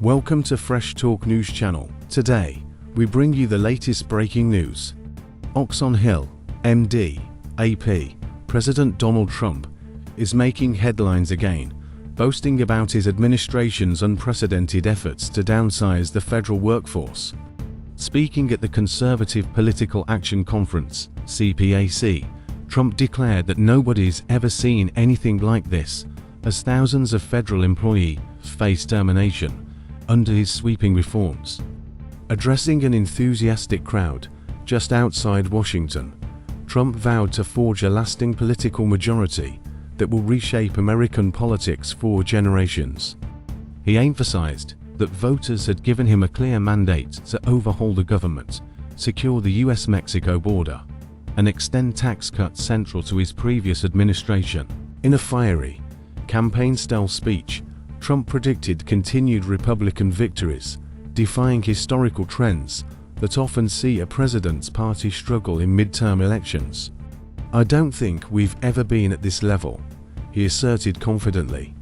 Welcome to Fresh Talk News Channel. Today, we bring you the latest breaking news. Oxon Hill, MD, AP, President Donald Trump is making headlines again, boasting about his administration's unprecedented efforts to downsize the federal workforce. Speaking at the Conservative Political Action Conference, CPAC, Trump declared that nobody's ever seen anything like this, as thousands of federal employees face termination under his sweeping reforms. Addressing an enthusiastic crowd just outside Washington, Trump vowed to forge a lasting political majority that will reshape American politics for generations. He emphasized that voters had given him a clear mandate to overhaul the government, secure the US-Mexico border, and extend tax cuts central to his previous administration. In a fiery, campaign-style speech, Trump predicted continued Republican victories, defying historical trends that often see a president's party struggle in midterm elections. "I don't think we've ever been at this level," he asserted confidently.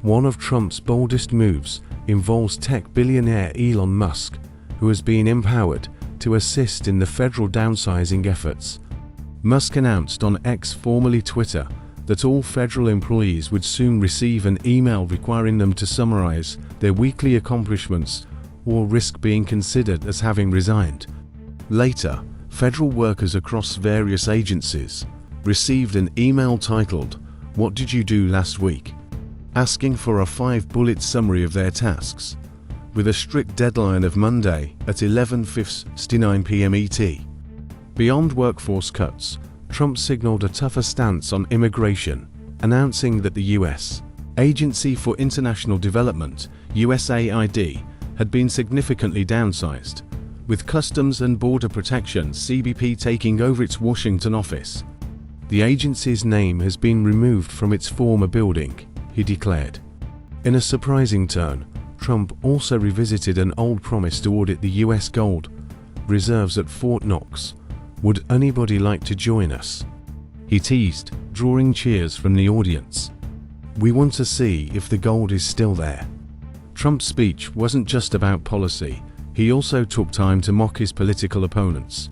One of Trump's boldest moves involves tech billionaire Elon Musk, who has been empowered to assist in the federal downsizing efforts. Musk announced on X, formerly Twitter, that all federal employees would soon receive an email requiring them to summarize their weekly accomplishments or risk being considered as having resigned. Later, federal workers across various agencies received an email titled, "What did you do last week?" asking for a 5-bullet summary of their tasks, with a strict deadline of Monday at 11:59 p.m. ET. Beyond workforce cuts, Trump signaled a tougher stance on immigration, announcing that the U.S. Agency for International Development, USAID, had been significantly downsized, with Customs and Border Protection (CBP) taking over its Washington office. "The agency's name has been removed from its former building," he declared. In a surprising turn, Trump also revisited an old promise to audit the U.S. gold reserves at Fort Knox. "Would anybody like to join us?" he teased, drawing cheers from the audience. "We want to see if the gold is still there." Trump's speech wasn't just about policy, he also took time to mock his political opponents.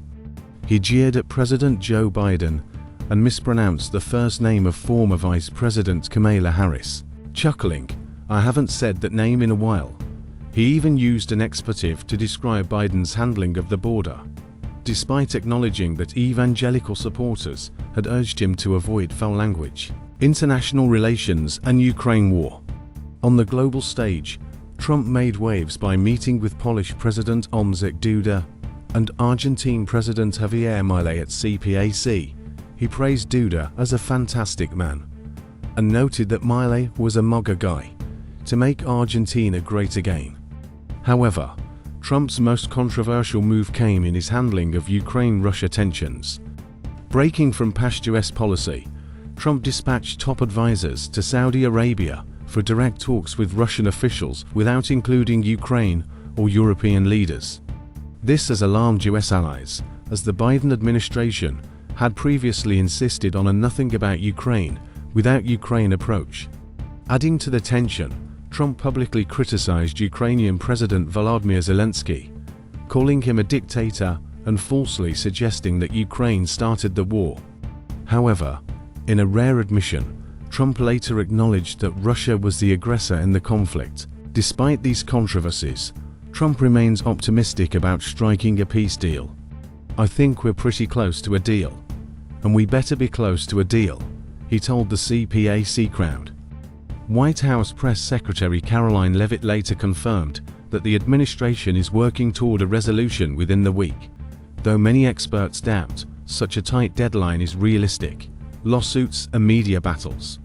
He jeered at President Joe Biden and mispronounced the first name of former Vice President Kamala Harris, chuckling, "I haven't said that name in a while." He even used an expletive to describe Biden's handling of the border, despite acknowledging that evangelical supporters had urged him to avoid foul language. International relations and Ukraine war. On the global stage, Trump made waves by meeting with Polish President Andrzej Duda and Argentine President Javier Milei at CPAC. He praised Duda as a fantastic man, and noted that Milei was a MAGA guy, to make Argentina great again. However, Trump's most controversial move came in his handling of Ukraine-Russia tensions. Breaking from past US policy, Trump dispatched top advisors to Saudi Arabia for direct talks with Russian officials without including Ukraine or European leaders. This has alarmed US allies, as the Biden administration had previously insisted on a nothing about Ukraine without Ukraine approach. Adding to the tension, Trump publicly criticized Ukrainian President Volodymyr Zelensky, calling him a dictator and falsely suggesting that Ukraine started the war. However, in a rare admission, Trump later acknowledged that Russia was the aggressor in the conflict. Despite these controversies, Trump remains optimistic about striking a peace deal. "I think we're pretty close to a deal, and we better be close to a deal," he told the CPAC crowd. White House Press Secretary Caroline Leavitt later confirmed that the administration is working toward a resolution within the week, though many experts doubt such a tight deadline is realistic. Lawsuits and media battles.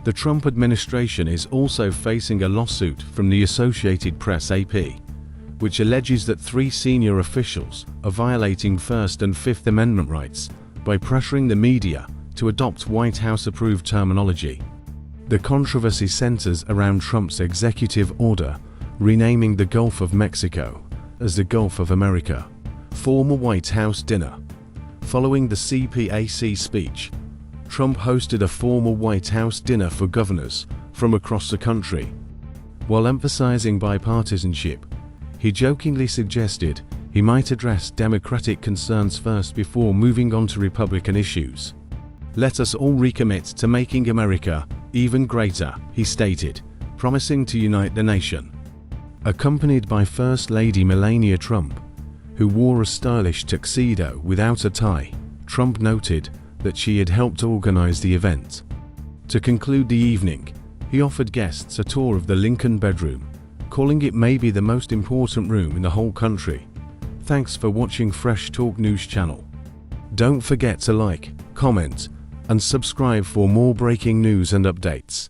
The Trump administration is also facing a lawsuit from the Associated Press (AP), which alleges that 3 senior officials are violating First and Fifth Amendment rights by pressuring the media to adopt White House-approved terminology. The controversy centers around Trump's executive order renaming the Gulf of Mexico as the Gulf of America. Former White House dinner. Following the CPAC speech, Trump hosted a formal White House dinner for governors from across the country. While emphasizing bipartisanship, he jokingly suggested he might address Democratic concerns first before moving on to Republican issues. "Let us all recommit to making America even greater," he stated, promising to unite the nation. Accompanied by First Lady Melania Trump, who wore a stylish tuxedo without a tie, Trump noted that she had helped organize the event. To conclude the evening, he offered guests a tour of the Lincoln bedroom, calling it maybe the most important room in the whole country. Thanks for watching Fresh Talk News Channel. Don't forget to like, comment, and subscribe for more breaking news and updates.